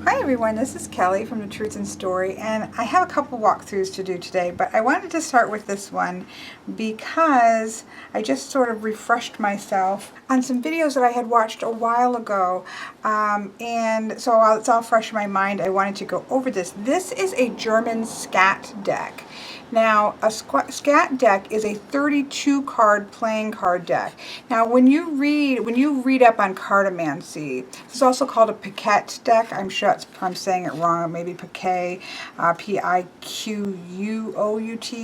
Hi everyone, this is Kelly from The Truth in Story, and I have a couple walkthroughs to do today, but I wanted to start with this one because I just sort of refreshed myself on some videos that I had watched a while ago, and so while it's all fresh in my mind, I wanted to go over this. This is a German Skat deck. Now, a Skat deck is a 32 card playing card deck. Now, when you read up on cartomancy, this is also called a Piquet deck. I'm sure I'm saying it wrong. Maybe Piquet, Piquout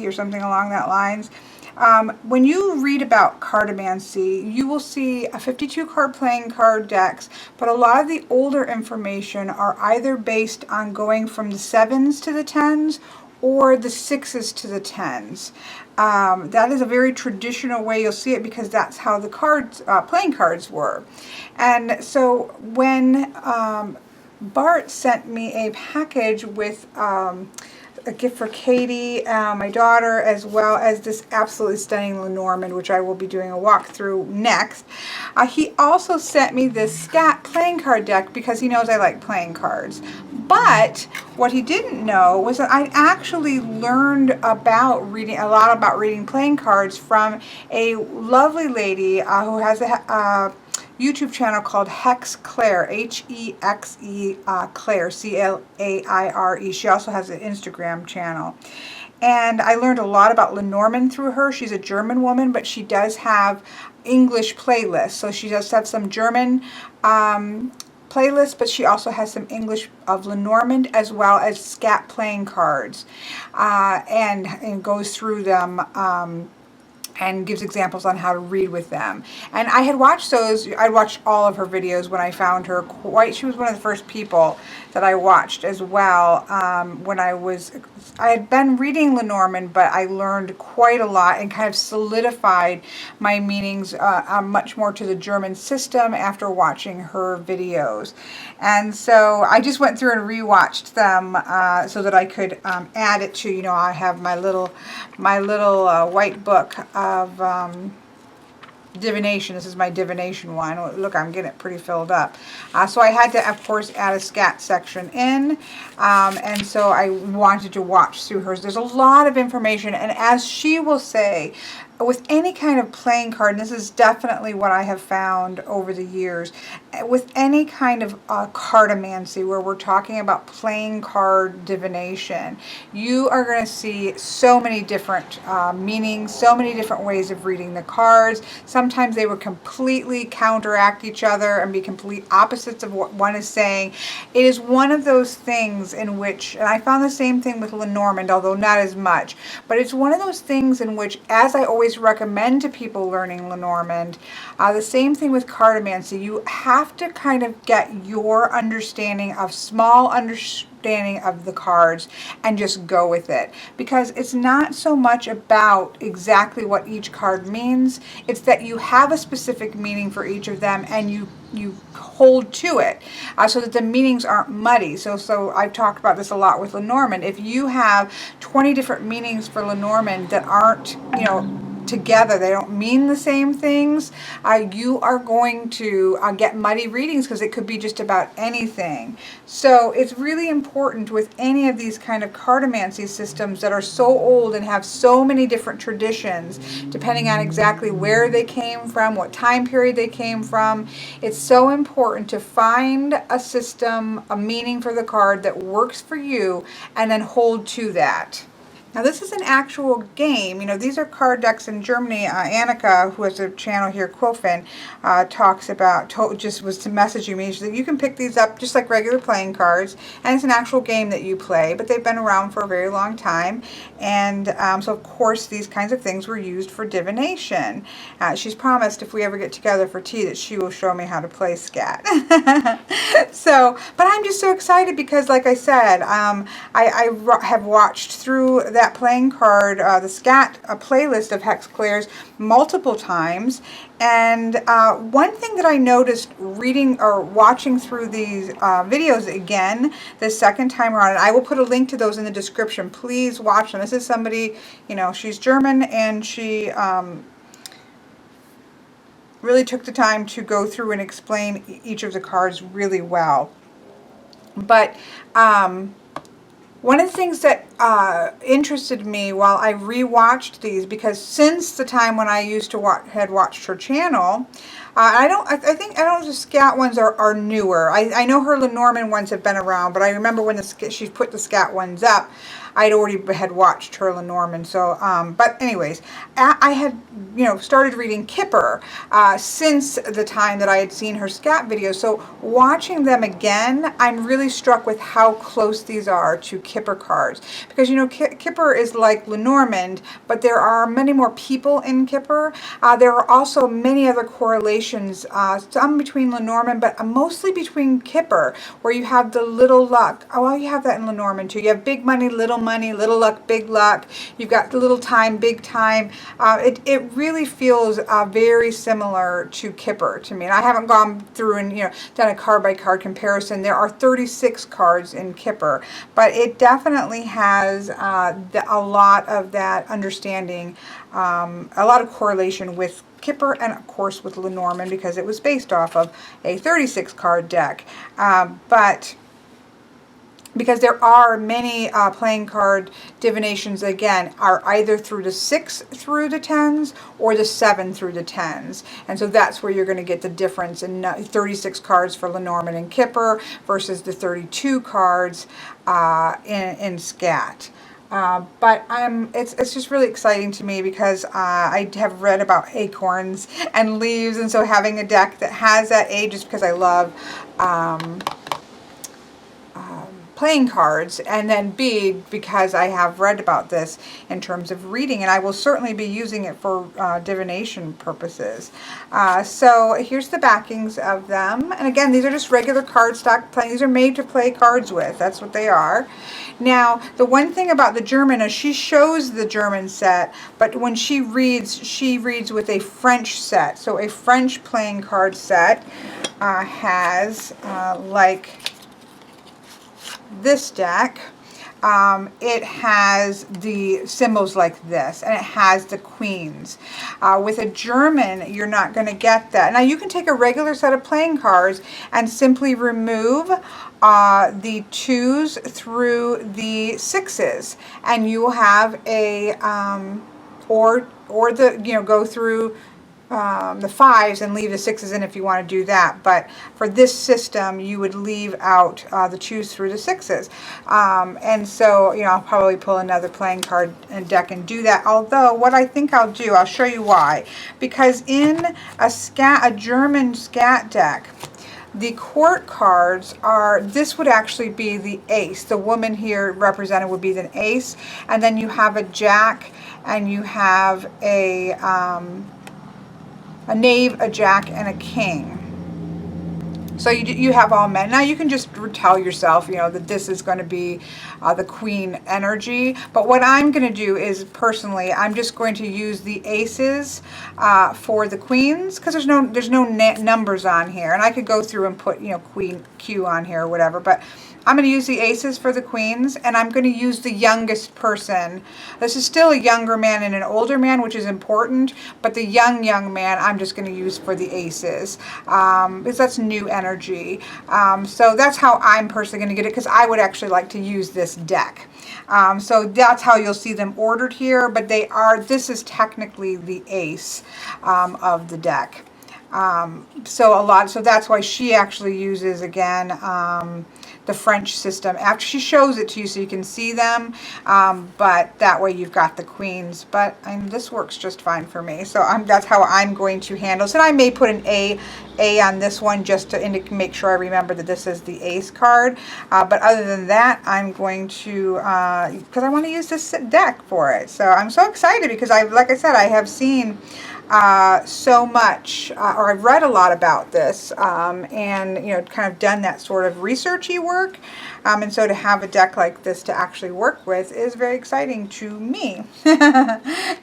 or something along that lines. When you read about cartomancy, you will see a 52 card playing card decks, but a lot of the older information are either based on going from the 7s to the 10s or the 6s to the 10s. That is a very traditional way you'll see it because that's how the playing cards were. And so when Bart sent me a package with a gift for Katie, my daughter, as well as this absolutely stunning Lenormand, which I will be doing a walkthrough next. He also sent me this Skat playing card deck because he knows I like playing cards. But what he didn't know was that I actually learned about a lot about reading playing cards from a lovely lady who has a YouTube channel called Hex Claire, H-E-X-E Claire, C-L-A-I-R-E. She also has an Instagram channel. And I learned a lot about Lenormand through her. She's a German woman, but she does have English playlists. So she does have some German playlists, but she also has some English of Lenormand as well as Skat playing cards. And goes through them and gives examples on how to read with them. And I had watched those, I watched all of her videos when I found her. She was one of the first people that I watched as well when I had been reading Lenormand, but I learned quite a lot and kind of solidified my meanings much more to the German system after watching her videos. And so I just went through and rewatched them so that I could add it to, I have my little white book of Divination. This is my Divination one. Look, I'm getting it pretty filled up. So I had to, of course, add a Skat section in. And so I wanted to watch through hers. There's a lot of information. And as she will say, with any kind of playing card, and this is definitely what I have found over the years, with any kind of cartomancy where we're talking about playing card divination, you are going to see so many different meanings, so many different ways of reading the cards. Sometimes they would completely counteract each other and be complete opposites of what one is saying. It is one of those things in which, and I found the same thing with Lenormand, although not as much, but it's one of those things in which, as I always recommend to people learning Lenormand, the same thing with cartomancy. You have to kind of get your small understanding of the cards and just go with it, because it's not so much about exactly what each card means. It's that you have a specific meaning for each of them and you hold to it so that the meanings aren't muddy. So I've talked about this a lot with Lenormand. If you have 20 different meanings for Lenormand that aren't, together, they don't mean the same things, you are going to get muddy readings because it could be just about anything. So it's really important with any of these kind of cartomancy systems that are so old and have so many different traditions, depending on exactly where they came from, what time period they came from. It's so important to find a system, a meaning for the card that works for you, and then hold to that. Now this is an actual game. These are card decks in Germany. Annika, who has a channel here, Quofin, talks about, just was messaging me, she said you can pick these up just like regular playing cards, and it's an actual game that you play, but they've been around for a very long time. And so of course these kinds of things were used for divination. She's promised if we ever get together for tea that she will show me how to play Skat. But I'm just so excited because, like I said, I have watched through that playing card, the Skat playlist of Hex Claire's multiple times. And one thing that I noticed reading or watching through these videos again the second time around, and I will put a link to those in the description, please watch them. This is somebody, she's German, and she really took the time to go through and explain each of the cards really well. But one of the things that interested me while I rewatched these, because since the time when I used to had watched her channel, I don't know the Skat ones are newer. I know her Lenormand ones have been around, but I remember when she put the Skat ones up, I'd already had watched her Lenormand. So, but anyways, I had, started reading Kipper since the time that I had seen her Skat videos. So watching them again, I'm really struck with how close these are to Kipper cards. Because, Kipper is like Lenormand, but there are many more people in Kipper. There are also many other correlations, some between Lenormand, but mostly between Kipper, where you have the little luck. Oh, well, you have that in Lenormand too. You have big money, little luck, big luck. You've got the little time, big time. It really feels very similar to Kipper to me. And I haven't gone through and done a card by card comparison. There are 36 cards in Kipper, but it definitely has a lot of that understanding, a lot of correlation with Kipper and of course with Lenormand, because it was based off of a 36 card deck. But because there are many playing card divinations, again, are either through the 6 through the 10s or the 7 through the 10s. And so that's where you're going to get the difference in 36 cards for Lenormand and Kipper versus the 32 cards in Skat. But it's just really exciting to me because I have read about acorns and leaves, and so having a deck that has that A, just because I love playing cards, and then B, because I have read about this in terms of reading, and I will certainly be using it for divination purposes. So here's the backings of them, and again, these are just regular cardstock playing. These are made to play cards with. That's what they are. Now, the one thing about the German is she shows the German set, but when she reads with a French set. So a French playing card set has like this deck. It has the symbols like this, and it has the queens. With a German, you're not going to get that. Now, you can take a regular set of playing cards and simply remove the 2s through the 6s, and you will have a or go through the 5s and leave the 6s in if you want to do that. But for this system, you would leave out the 2s through the 6s. And so, I'll probably pull another playing card and deck and do that. Although, what I think I'll do, I'll show you why. Because in a German Skat deck, the court cards this would actually be the ace. The woman here represented would be the ace. And then you have a jack, and you have a knave, a jack, and a king. So you have all men. Now you can just tell yourself, that this is going to be the queen energy. But what I'm going to do is, personally, I'm just going to use the aces for the queens, because there's no numbers on here. And I could go through and put, queen Q on here or whatever. But I'm going to use the aces for the queens, and I'm going to use the youngest person. This is still a younger man and an older man, which is important, but the young man I'm just going to use for the aces, because that's new energy. So that's how I'm personally going to get it, because I would actually like to use this deck. So that's how you'll see them ordered here, but this is technically the ace of the deck. So that's why she actually uses, again, the French system after she shows it to you so you can see them, but that way you've got the queens. But this works just fine for me, so that's how I'm going to handle it. And I may put an A on this one just to make sure I remember that this is the ace card, but other than that, I'm going to, because I want to use this deck for it. So I'm so excited because like I said, I have seen so much, or I've read a lot about this, and kind of done that sort of researchy work, and so to have a deck like this to actually work with is very exciting to me,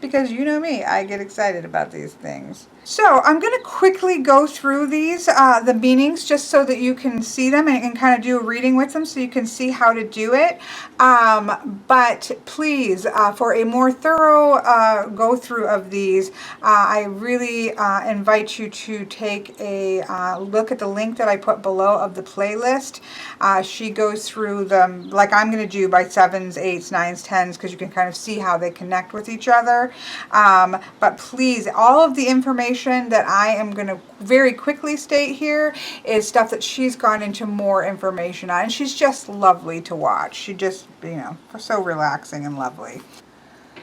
because you know me, I get excited about these things. So I'm going to quickly go through these, the meanings, just so that you can see them and kind of do a reading with them so you can see how to do it. But please, for a more thorough go through of these, I really invite you to take a look at the link that I put below of the playlist. She goes through them like I'm going to do by 7s, 8s, 9s, 10s, because you can kind of see how they connect with each other. But please, all of the information that I am going to very quickly state here is stuff that she's gone into more information on. And she's just lovely to watch. She just, so relaxing and lovely.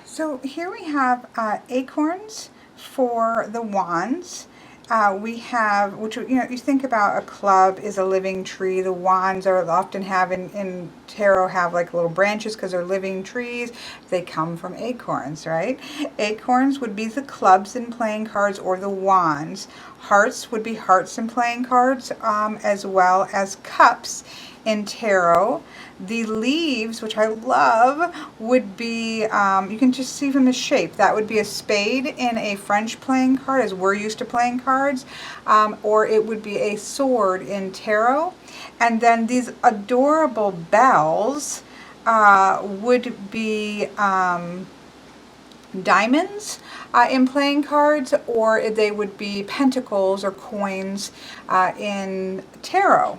So here we have acorns for the wands. We have, which, you think about a club is a living tree. The wands are often have in tarot have like little branches because they're living trees. They come from acorns, right? Acorns would be the clubs in playing cards or the wands. Hearts would be hearts in playing cards, as well as cups in tarot. The leaves, which I love, would be, you can just see from the shape, that would be a spade in a French playing card, as we're used to playing cards, or it would be a sword in tarot. And then these adorable bells would be diamonds in playing cards, or they would be pentacles or coins in tarot.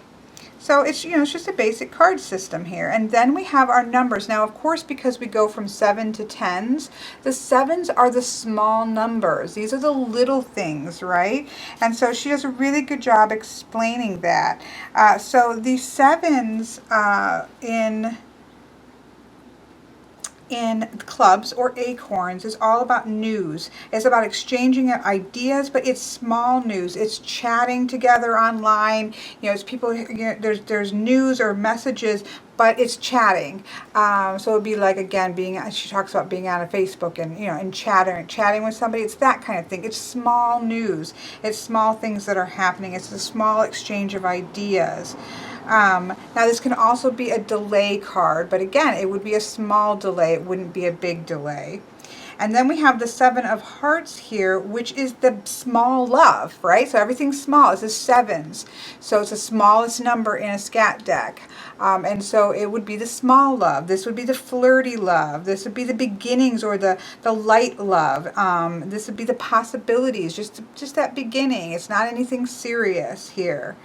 So it's, it's just a basic card system here. And then we have our numbers. Now, of course, because we go from 7 to 10s, the 7s are the small numbers. These are the little things, right? And so she does a really good job explaining that. So the 7s in clubs or acorns is all about news. It's about exchanging ideas, but it's small news. It's chatting together online. It's people. There's news or messages, but it's chatting. So it'd be like, again, she talks about being on a Facebook and chatting with somebody. It's that kind of thing. It's small news. It's small things that are happening. It's a small exchange of ideas. Now this can also be a delay card, but again, it would be a small delay. It wouldn't be a big delay. And then we have the 7 of Hearts here, which is the small love, right? So everything's small. It's the 7s. So it's the smallest number in a Skat deck. And so it would be the small love. This would be the flirty love. This would be the beginnings or the light love. This would be the possibilities, just that beginning. It's not anything serious here.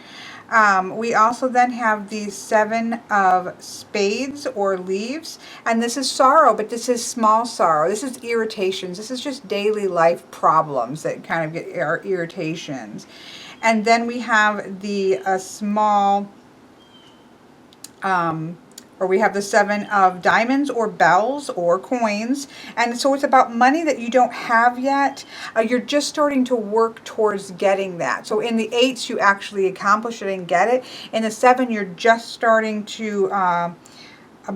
We also then have the 7 of Spades or leaves, and this is sorrow, but this is small sorrow. This is irritations. This is just daily life problems that kind of get our irritations. And then we have the small, or we have the 7 of diamonds or bells or coins. And so it's about money that you don't have yet. You're just starting to work towards getting that. So in the 8s, you actually accomplish it and get it. In the 7, you're just starting to,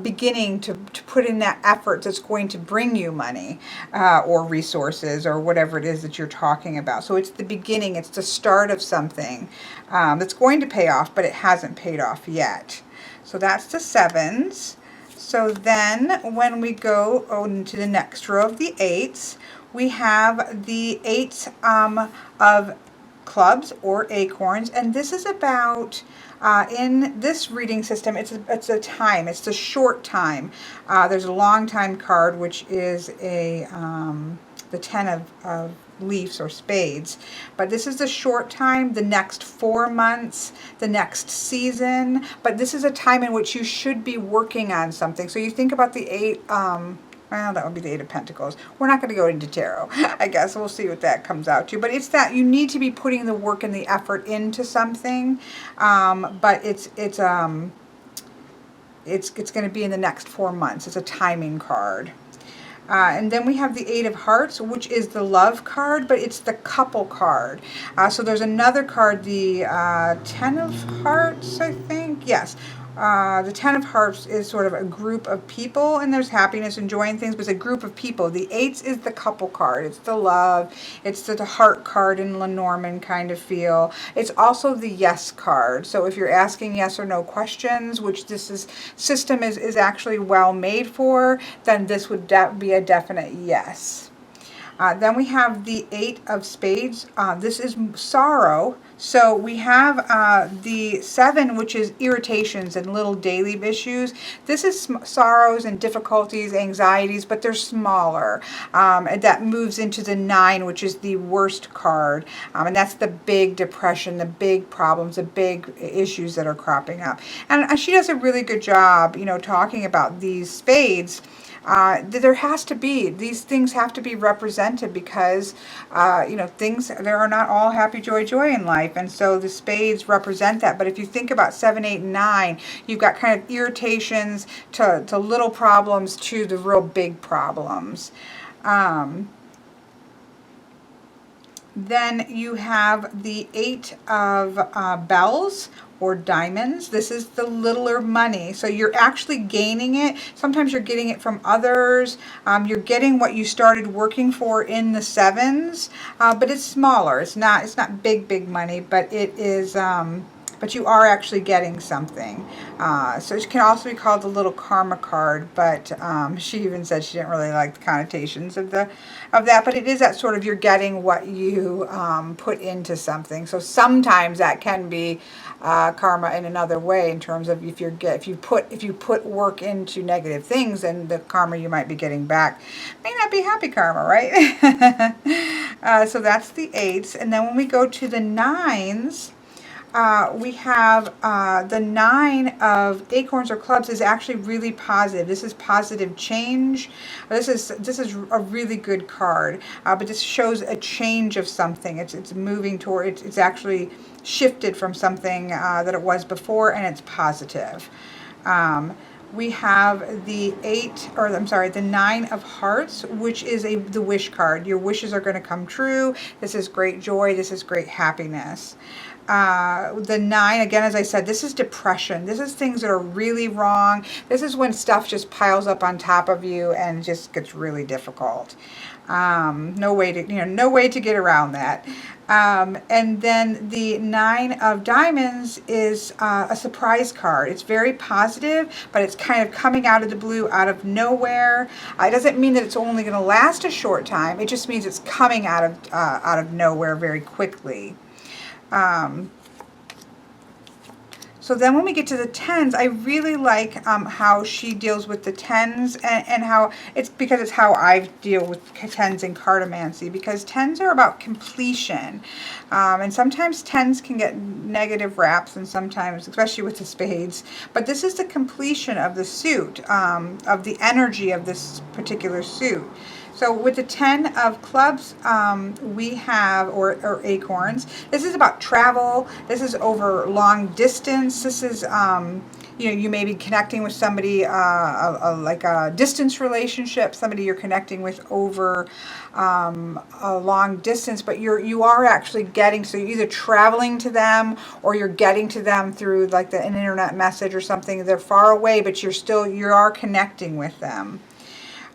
beginning to put in that effort that's going to bring you money or resources or whatever it is that you're talking about. So it's the beginning. It's the start of something that's going to pay off, but it hasn't paid off yet. So that's the 7s. So then when we go into the next row of the 8s, we have the 8 of clubs or acorns. And this is about, in this reading system, it's a time. It's a short time. There's a long time card, which is the 10 of leaves or spades, but this is the short time, the next 4 months, the next season, but this is a time in which you should be working on something. So you think about the 8, well, that would be the 8 of Pentacles. We're not going to go into tarot. I guess we'll see what that comes out to, but it's that you need to be putting the work and the effort into something, but it's going to be in the next 4 months. It's a timing card. And then we have the 8 of Hearts, which is the love card, but it's the couple card. So there's another card, the 10 of Hearts, I think. Yes. The 10 of Hearts is sort of a group of people, and there's happiness, enjoying things, but it's a group of people. The 8s is the couple card. It's the love. It's the heart card in Lenormand kind of feel. It's also the yes card. So if you're asking yes or no questions, which this system is actually well made for, then this would be a definite yes. Then we have the 8 of Spades. This is sorrow. So we have the 7, which is irritations and little daily issues. This is sorrows and difficulties, anxieties, but they're smaller. And that moves into the 9, which is the worst card. And that's the big depression, the big problems, the big issues that are cropping up. And she does a really good job, you know, talking about these spades. There has to be, these things have to be represented because, you know, there are not all happy, joy, joy in life. And so the spades represent that. But if you think about 7, 8, and 9, you've got kind of irritations to little problems to the real big problems. Then you have the 8 of bells or diamonds. This is the littler money. So you're actually gaining it. Sometimes you're getting it from others. You're getting what you started working for in the 7s, but it's smaller. It's not big money, but it is, but you are actually getting something. So it can also be called the little karma card, but she even said she didn't really like the connotations of that, but it is that sort of you're getting what you put into something. So sometimes that can be karma in another way, in terms of if you put work into negative things, then the karma you might be getting back may not be happy karma, right? So that's the 8s. And then when we go to the 9s, we have the 9 of acorns or clubs is actually really positive. This is positive change. This is a really good card, but this shows a change of something. It's moving toward. It's actually shifted from something that it was before, and it's positive. We have the the 9 of Hearts, which is the wish card. Your wishes are going to come true. This is great joy. This is great happiness. The 9, again, as I said, this is depression. This is things that are really wrong. This is when stuff just piles up on top of you and just gets really difficult. No way to get around that. And then the 9 of Diamonds is a surprise card. It's very positive, but it's kind of coming out of the blue, out of nowhere. It doesn't mean that it's only going to last a short time. It just means it's coming out of nowhere very quickly. So then when we get to the 10s, I really like how she deals with the 10s, and how because it's how I deal with 10s in cartomancy, because 10s are about completion. And sometimes 10s can get negative raps, and sometimes, especially with the spades, but this is the completion of the suit, of the energy of this particular suit. So with the 10 of clubs, we have, or acorns, this is about travel. This is over long distance. This is, you may be connecting with somebody, like a distance relationship, somebody you're connecting with over a long distance, but you are actually getting, so you're either traveling to them or you're getting to them through like an internet message or something. They're far away, but you are connecting with them.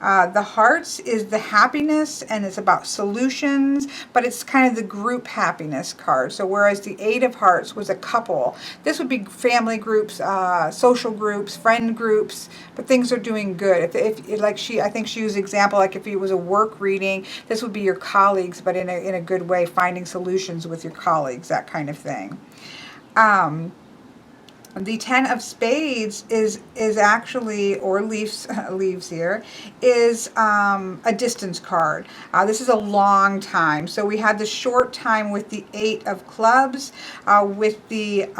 The Hearts is the happiness, and it's about solutions, but it's kind of the group happiness card. So whereas the 8 of Hearts was a couple, this would be family groups, social groups, friend groups, but things are doing good. I think she used an example, like if it was a work reading, this would be your colleagues, but in a good way, finding solutions with your colleagues, that kind of thing. The 10 of Spades is actually, or leaves here, is a distance card. This is a long time. So we had the short time with the 8 of Clubs, with the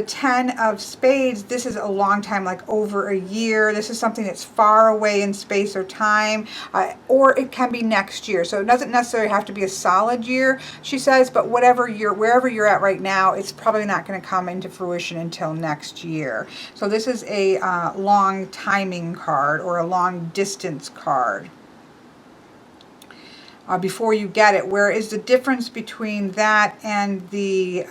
10 of Spades. This is a long time, like over a year. This is something that's far away in space or time, or it can be next year. So it doesn't necessarily have to be a solid year, she says, but wherever you're at right now, it's probably not going to come into fruition until next year. So this is a long timing card, or a long distance card. Before you get it, where is the difference between that and the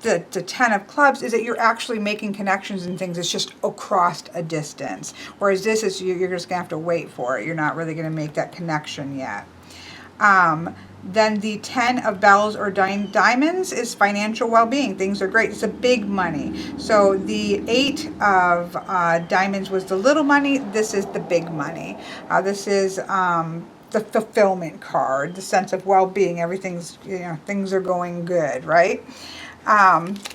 10 of Clubs is that you're actually making connections and things. It's just across a distance. Whereas this is, you're just going to have to wait for it. You're not really going to make that connection yet. Then the 10 of bells or diamonds is financial well-being. Things are great. It's a big money. So the 8 of diamonds was the little money. This is the big money. This is the fulfillment card, the sense of well-being. Everything's, things are going good, right?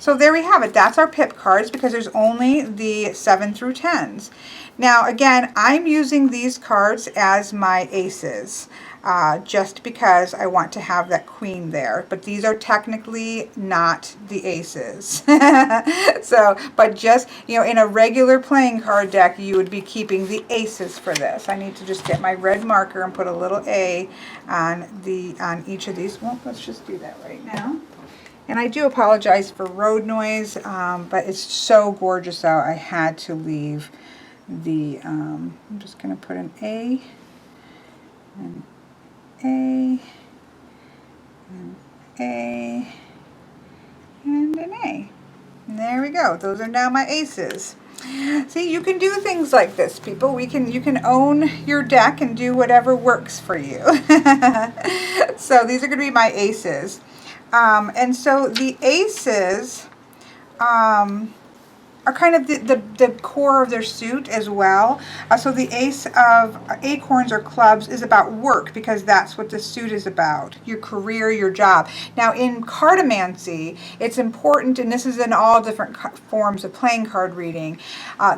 So there we have it. That's our pip cards because there's only the 7 through 10s. Now, again, I'm using these cards as my aces. Just because I want to have that queen there. But these are technically not the aces. So, but just, in a regular playing card deck, you would be keeping the aces for this. I need to just get my red marker and put a little A on each of these. Well, let's just do that right now. And I do apologize for road noise, but it's so gorgeous out. I had to leave the, I'm just going to put an A and A, and A, and an A. And there we go. Those are now my aces. See, you can do things like this, people. You can own your deck and do whatever works for you. So these are going to be my aces. And so the aces are kind of the core of their suit as well. So the ace of acorns or clubs is about work because that's what the suit is about, your career, your job. Now in cartomancy, it's important, and this is in all different forms of playing card reading,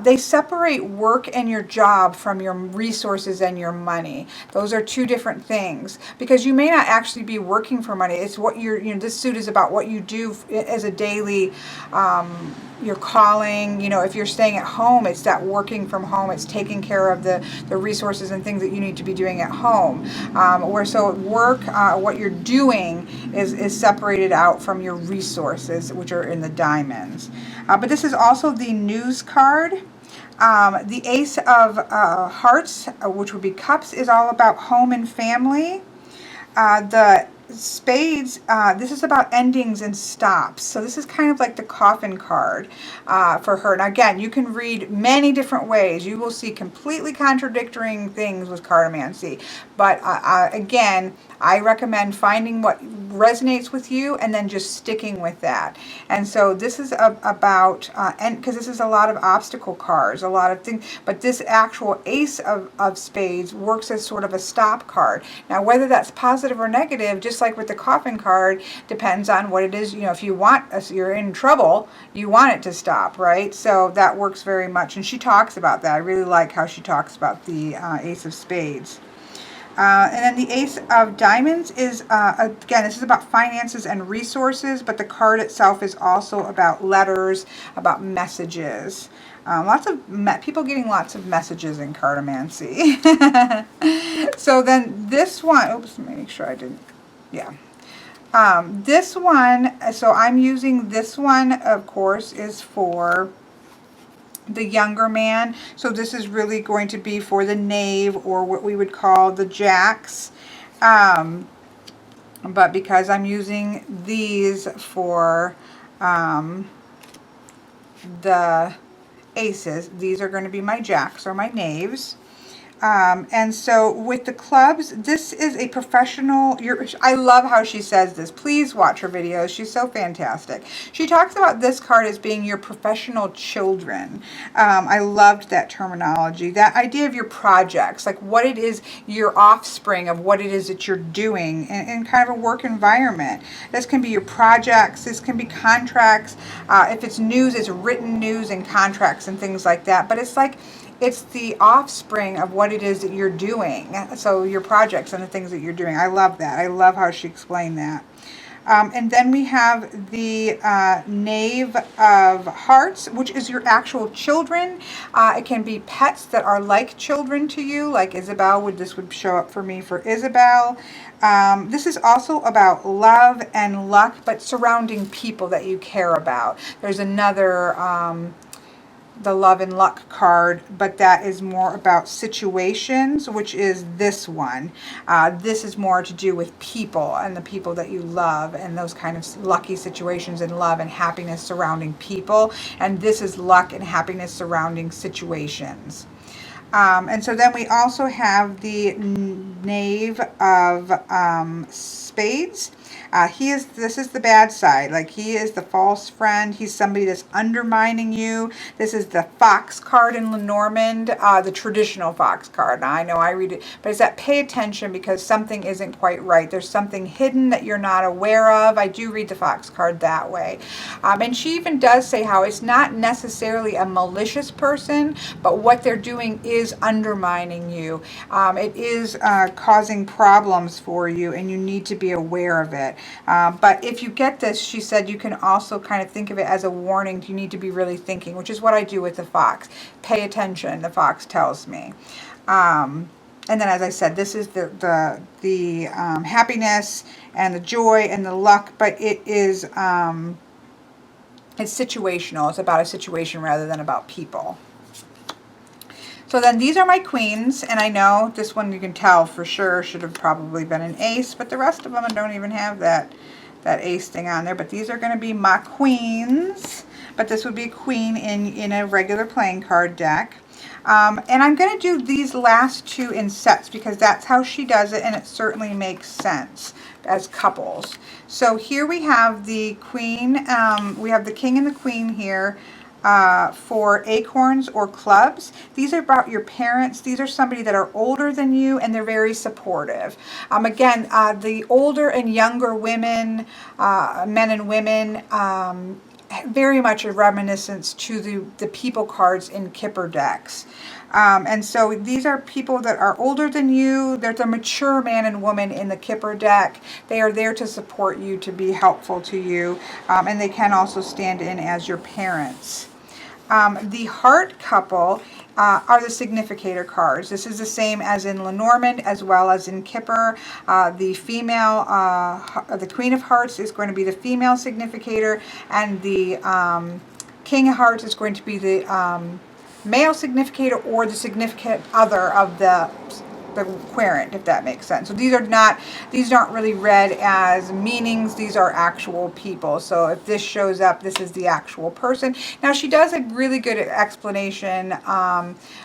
they separate work and your job from your resources and your money. Those are two different things because you may not actually be working for money. It's what this suit is about what you do as a daily, your calling. If you're staying at home, it's that working from home. It's taking care of the resources and things that you need to be doing at home. So work, what you're doing is separated out from your resources, which are in the diamonds. But this is also the news card. The ace of hearts, which would be cups, is all about home and family. The spades, this is about endings and stops. So this is kind of like the coffin card for her. Now again, you can read many different ways. You will see completely contradicting things with cartomancy. But again, I recommend finding what resonates with you and then just sticking with that. And so this is about, and because this is a lot of obstacle cards, a lot of things, but this actual ace of spades works as sort of a stop card. Now whether that's positive or negative, just like with the coffin card, depends on what it is. If you're in trouble, you want it to stop, right? So that works very much. And she talks about that. I really like how she talks about the ace of spades. And then the ace of diamonds is, again, this is about finances and resources, but the card itself is also about letters, about messages. Lots of people getting lots of messages in cartomancy. So then this one, oops, let me make sure I didn't, yeah. This one, so I'm using this one, of course, is for the younger man. So this is really going to be for the knave, or what we would call the jacks. But because I'm using these for the aces, these are going to be my jacks or my knaves. And so with the clubs, this is a professional, I love how she says this. Please watch her videos. She's so fantastic. She talks about this card as being your professional children. I loved that terminology. That idea of your projects, like what it is, your offspring of what it is that you're doing in kind of a work environment. This can be your projects. This can be contracts. If it's news, it's written news and contracts and things like that. But it's like, it's the offspring of what it is that you're doing. So your projects and the things that you're doing. I love that. I love how she explained that. And then we have the Knave of Hearts, which is your actual children. It can be pets that are like children to you, like Isabel. This would show up for me for Isabel. This is also about love and luck, but surrounding people that you care about. There's another the love and luck card, but that is more about situations, which is this one. This is more to do with people and the people that you love and those kind of lucky situations and love and happiness surrounding people. And this is luck and happiness surrounding situations. And so then we also have the Knave of Spades. This is the bad side. Like, he is the false friend. He's somebody that's undermining you. This is the fox card in Lenormand, the traditional fox card. Now, I know I read it, but it's that pay attention because something isn't quite right. There's something hidden that you're not aware of. I do read the fox card that way. And she even does say how it's not necessarily a malicious person, but what they're doing is undermining you. It is causing problems for you, and you need to be aware of it. But if you get this, she said, you can also kind of think of it as a warning. You need to be really thinking, which is what I do with the fox. Pay attention, the fox tells me. And then, as I said, this is the happiness and the joy and the luck, but it is it's situational. It's about a situation rather than about people. So then these are my queens, and I know this one you can tell for sure should have probably been an ace, but the rest of them don't even have that ace thing on there. But these are going to be my queens, but this would be a queen in a regular playing card deck. And I'm going to do these last two in sets because that's how she does it, and it certainly makes sense as couples. So here we have the queen, we have the king and the queen here. For acorns or clubs. These are about your parents. These are somebody that are older than you, and they're very supportive. Again, the older and younger women, men and women, very much a reminiscence to the people cards in Kipper decks. And so these are people that are older than you. They're the mature man and woman in the Kipper deck. They are there to support you, to be helpful to you, and they can also stand in as your parents. The Hart Couple are the significator cards. This is the same as in Lenormand as well as in Kipper. The female, the Queen of Hearts is going to be the female significator, and the King of Hearts is going to be the male significator or the significant other of the querent, if that makes sense. So these aren't really read as meanings. These are actual people. So if this shows up, this is the actual person. Now she does a really good explanation,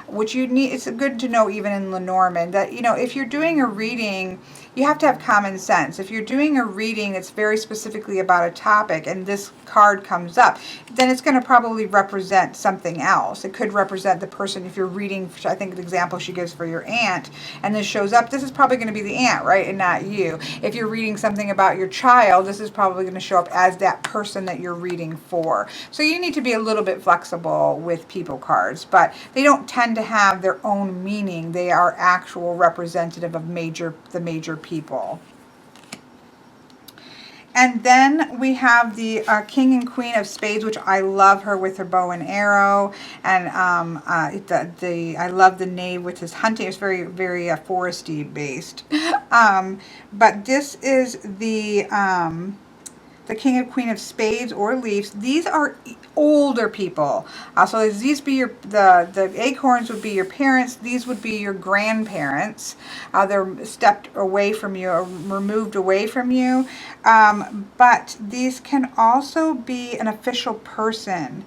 which you need. It's good to know even in Lenormand that, you know, if you're doing a reading, you have to have common sense. If you're doing a reading that's very specifically about a topic and this card comes up, then it's going to probably represent something else. It could represent the person. If you're reading, I think the example she gives for your aunt, and this shows up, this is probably going to be the aunt, right, and not you. If you're reading something about your child, this is probably going to show up as that person that you're reading for. So you need to be a little bit flexible with people cards, but they don't tend to have their own meaning. They are actual representative of the major people. And then we have the King and Queen of Spades, which I love her with her bow and arrow, and I love the Knave with his hunting. It's very, very foresty based. But this is the King and Queen of Spades or Leaves. These are older people. So these be the acorns would be your parents. These would be your grandparents. They're stepped away from you or removed away from you. But these can also be an official person.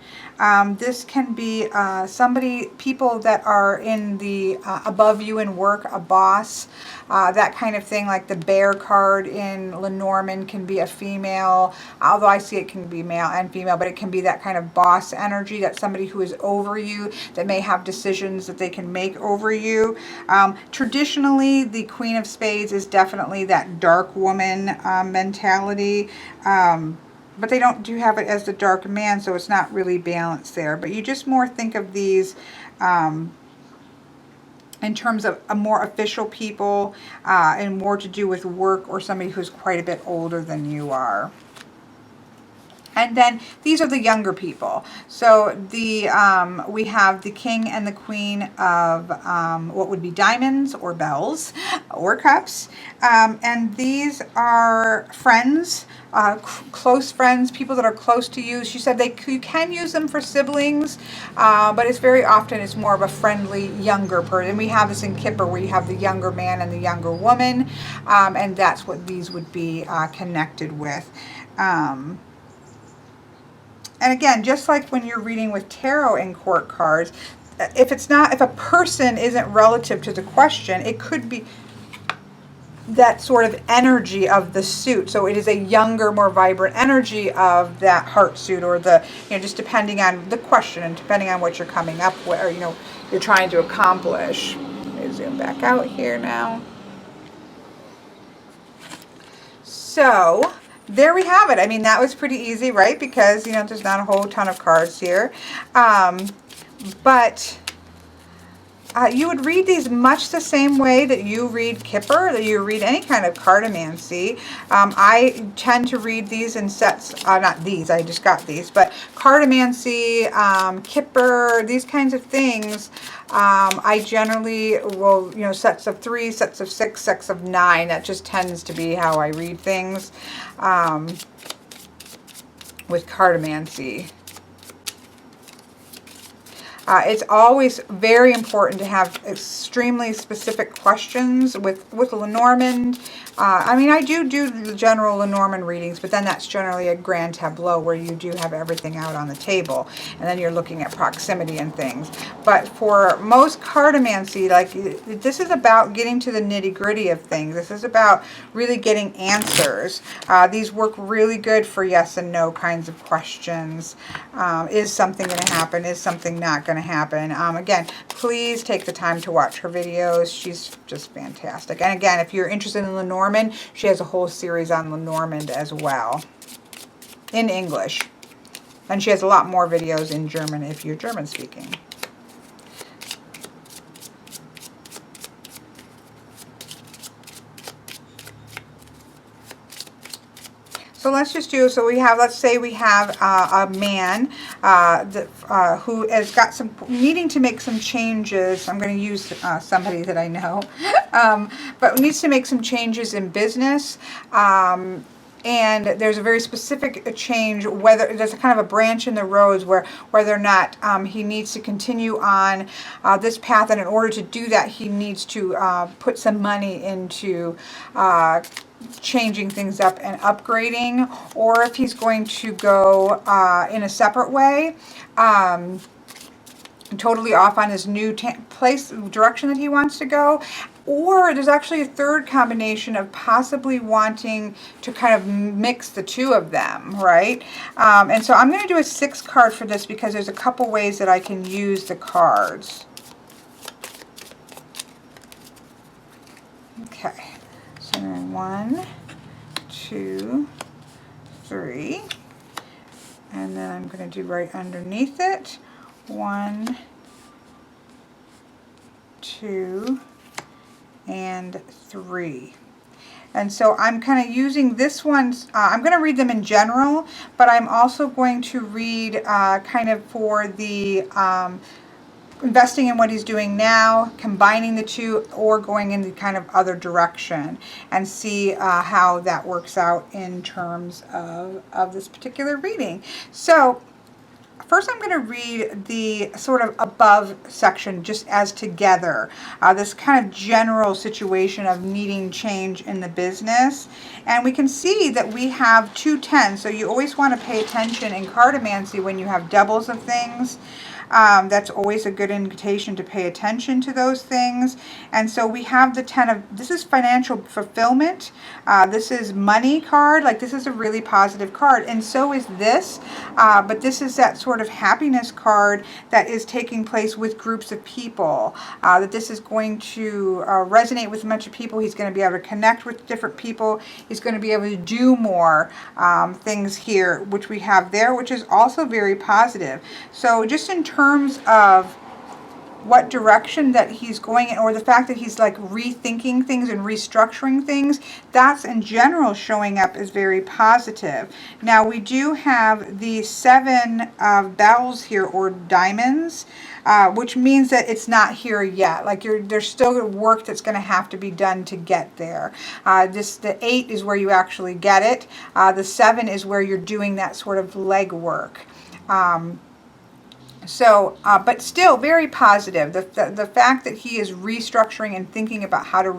This can be people that are in the above you in work, a boss, that kind of thing. Like the bear card in Lenormand can be a female, although I see it can be male and female, but it can be that kind of boss energy. That's somebody who is over you, that may have decisions that they can make over you. Traditionally, the Queen of Spades is definitely that dark woman mentality. But they do have it as the dark man, so it's not really balanced there. But you just more think of these in terms of a more official people and more to do with work or somebody who's quite a bit older than you are. And then these are the younger people. So we have the King and the Queen of what would be diamonds or bells or cups. And these are friends, close friends, people that are close to you. She said you can use them for siblings, but it's very often it's more of a friendly younger person. We have this in Kipper where you have the younger man and the younger woman, and that's what these would be connected with. And again, just like when you're reading with tarot and court cards, if it's not, if a person isn't relative to the question, it could be that sort of energy of the suit. So it is a younger, more vibrant energy of that heart suit, or the, you know, just depending on the question and depending on what you're coming up with, or, you know, you're trying to accomplish. Let me zoom back out here now. So there we have it. I mean, that was pretty easy, right? Because, you know, there's not a whole ton of cards here. But you would read these much the same way that you read Kipper, that you read any kind of cartomancy. I tend to read these in sets, not these, I just got these, but cartomancy, Kipper, these kinds of things. I generally will, you know, sets of 3, sets of 6, sets of 9. That just tends to be how I read things with cartomancy. It's always very important to have extremely specific questions with Lenormand. I mean, I do the general Lenormand readings, but then that's generally a grand tableau where you do have everything out on the table, and then you're looking at proximity and things. But for most cartomancy, like, this is about getting to the nitty-gritty of things. This is about really getting answers. These work really good for yes and no kinds of questions. Is something going to happen? Is something not going to happen? Again, please take the time to watch her videos. She's just fantastic. And again, if you're interested in Lenormand, she has a whole series on Lenormand as well, in English. And she has a lot more videos in German if you're German speaking. So let's just do, so we have, let's say we have a man who has got some, needing to make some changes. I'm going to use somebody that I know, but needs to make some changes in business. And there's a very specific change, whether there's a kind of a branch in the roads where whether or not he needs to continue on this path, and in order to do that, he needs to put some money into changing things up and upgrading, or if he's going to go in a separate way, totally off on his new direction that he wants to go. Or there's actually a third combination of possibly wanting to kind of mix the two of them, right? And so I'm going to do a 6 card for this because there's a couple ways that I can use the cards. Okay, so 1, 2, 3, and then I'm going to do right underneath it 1, 2, and 3. And so I'm kind of using this one, I'm going to read them in general, but I'm also going to read kind of for the investing in what he's doing now, combining the two, or going in the kind of other direction, and see how that works out in terms of this particular reading. So first I'm going to read the sort of above section just as together, this kind of general situation of needing change in the business. And we can see that we have 2 10s, so you always want to pay attention in cartomancy when you have doubles of things. That's always a good invitation to pay attention to those things. And so we have the 10 of, this is financial fulfillment. This is money card. Like, this is a really positive card. And so is this. But this is that sort of happiness card that is taking place with groups of people. That this is going to resonate with a bunch of people. He's going to be able to connect with different people. He's going to be able to do more things here, which we have there, which is also very positive. So just in terms of what direction that he's going in, or the fact that he's like rethinking things and restructuring things, that's in general showing up as very positive. Now we do have the 7 of bells here, or diamonds, which means that it's not here yet. Like, there's still work that's going to have to be done to get there. The 8 is where you actually get it. The 7 is where you're doing that sort of legwork. So, but still very positive. The fact that he is restructuring and thinking about how to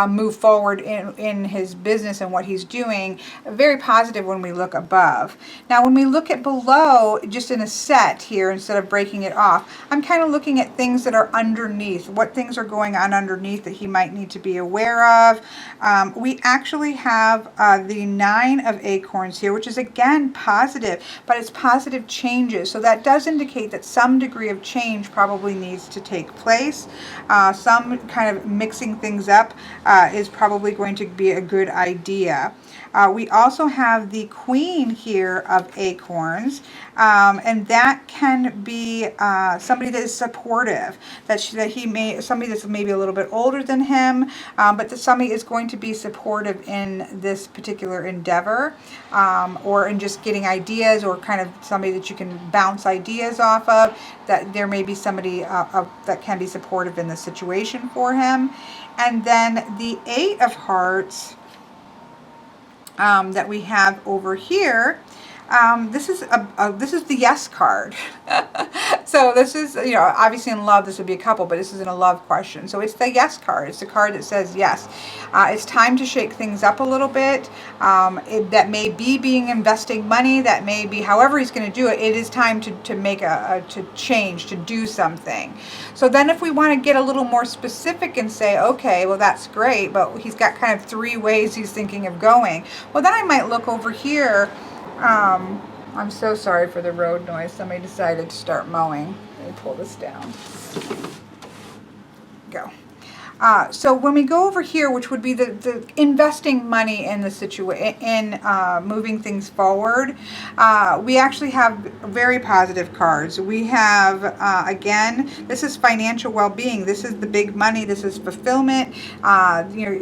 move forward in his business and what he's doing, very positive when we look above. Now, when we look at below, just in a set here, instead of breaking it off, I'm kind of looking at things that are underneath, what things are going on underneath that he might need to be aware of. We actually have the 9 of Acorns here, which is again positive, but it's positive changes. So that does indicate that some degree of change probably needs to take place. Some kind of mixing things up is probably going to be a good idea. We also have the Queen here of Acorns, and that can be somebody that is supportive, somebody that's maybe a little bit older than him, but that somebody is going to be supportive in this particular endeavor, or in just getting ideas, or kind of somebody that you can bounce ideas off of, that there may be somebody that can be supportive in the situation for him. And then the 8 of Hearts that we have over here, this is the yes card. So this is, obviously in love this would be a couple, but this is in a love question. So it's the yes card. It's the card that says yes. It's time to shake things up a little bit. That may be investing money. That may be however he's going to do it. It is time to make to change, to do something. So then if we want to get a little more specific and say, okay, well that's great, but he's got kind of 3 ways he's thinking of going. Well, then I might look over here. I'm so sorry for the road noise. Somebody decided to start mowing. Let me pull this down. Go. So when we go over here, which would be the investing money in the situation, moving things forward, we actually have very positive cards. We have, again, this is financial well-being. This is the big money. This is fulfillment.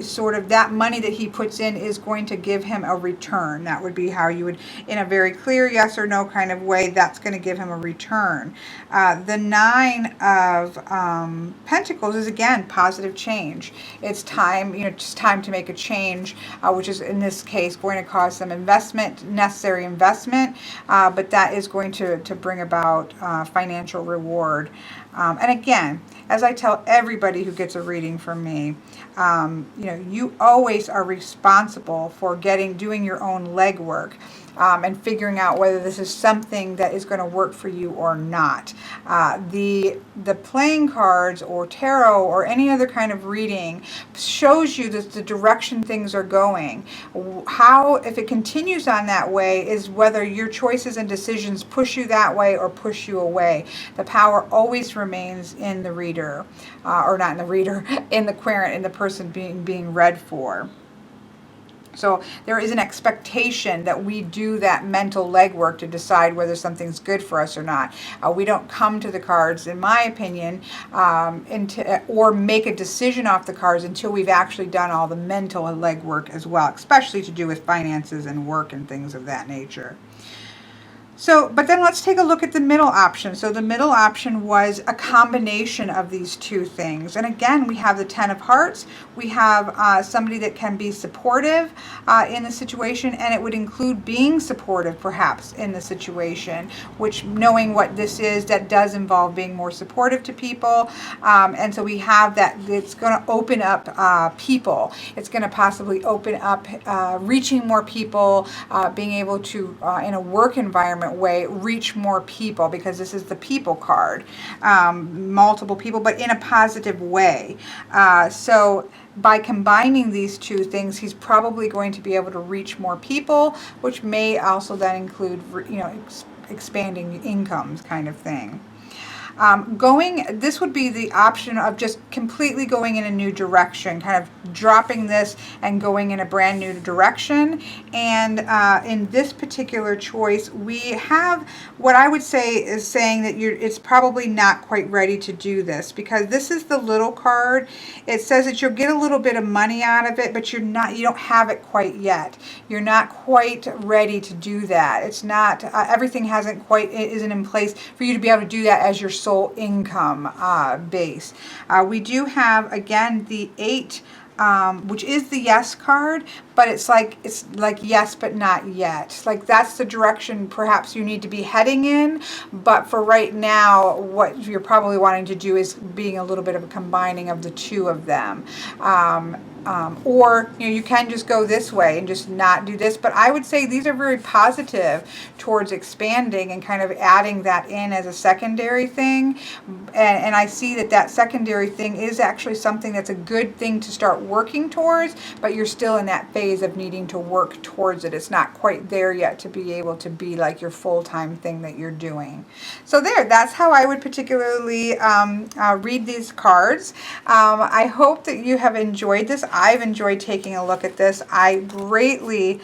Sort of that money that he puts in is going to give him a return. That would be how you would, in a very clear yes or no kind of way, that's going to give him a return. The 9 of Pentacles is, again, positive change. It's time, just time to make a change, which is in this case going to cause some necessary investment, but that is going to bring about financial reward. And again, as I tell everybody who gets a reading from me, you always are responsible for doing your own legwork. And figuring out whether this is something that is going to work for you or not. The playing cards or tarot or any other kind of reading shows you the direction things are going. How, if it continues on that way, is whether your choices and decisions push you that way or push you away. The power always remains in the reader, or not in the reader, in the querent, in the person being read for. So there is an expectation that we do that mental legwork to decide whether something's good for us or not. We don't come to the cards, in my opinion, or make a decision off the cards until we've actually done all the mental legwork as well, especially to do with finances and work and things of that nature. So, but then let's take a look at the middle option. So the middle option was a combination of these 2 things. And again, we have the 10 of Hearts. We have somebody that can be supportive in the situation, and it would include being supportive perhaps in the situation, which, knowing what this is, that does involve being more supportive to people. And so we have that it's going to open up people. It's going to possibly open up reaching more people, being able to, in a work environment way, reach more people, because this is the people card, multiple people, but in a positive way. So by combining these 2 things, he's probably going to be able to reach more people, which may also then include, expanding incomes kind of thing. This would be the option of just completely going in a new direction, kind of dropping this and going in a brand new direction. And in this particular choice, we have what I would say is saying that it's probably not quite ready to do this, because this is the little card. It says that you'll get a little bit of money out of it, but you don't have it quite yet. You're not quite ready to do that. It's not, everything isn't in place for you to be able to do that as your sole income base. We do have, again, the 8, which is the yes card, but it's like yes, but not yet. Like that's the direction perhaps you need to be heading in. But for right now, what you're probably wanting to do is being a little bit of a combining of the two of them. Or you can just go this way and just not do this. But I would say these are very positive towards expanding and kind of adding that in as a secondary thing. And I see that secondary thing is actually something that's a good thing to start working towards, but you're still in that phase of needing to work towards it. It's not quite there yet to be able to be like your full-time thing that you're doing. So that's how I would particularly read these cards. I hope that you have enjoyed this. I've enjoyed taking a look at this. I greatly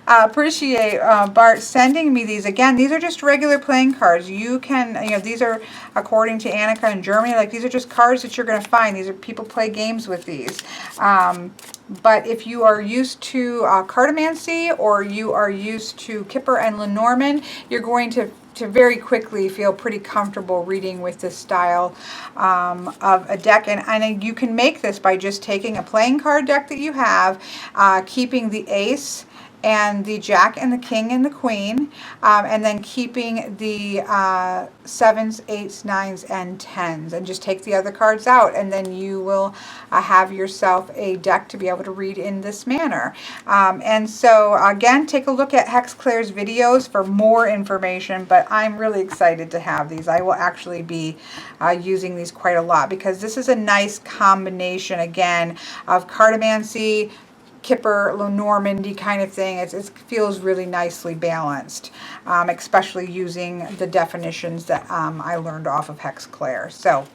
appreciate Bart sending me these. Again, these are just regular playing cards. You can, these are, according to Annika in Germany, like these are just cards that you're going to find. These are, people play games with these. But if you are used to cartomancy, or you are used to Kipper and Lenormand, you're going to very quickly feel pretty comfortable reading with this style of a deck. And you can make this by just taking a playing card deck that you have, keeping the ace and the jack and the king and the queen, and then keeping the 7s, 8s, 9s, and 10s, and just take the other cards out, and then you will have yourself a deck to be able to read in this manner. And so again, take a look at Hex Claire's videos for more information, but I'm really excited to have these. I will actually be using these quite a lot, because this is a nice combination, again, of cartomancy, Kipper, Lenormand kind of thing. It feels really nicely balanced, especially using the definitions that I learned off of Hex Claire. So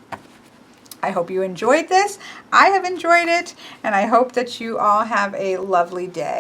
I hope you enjoyed this. I have enjoyed it, and I hope that you all have a lovely day.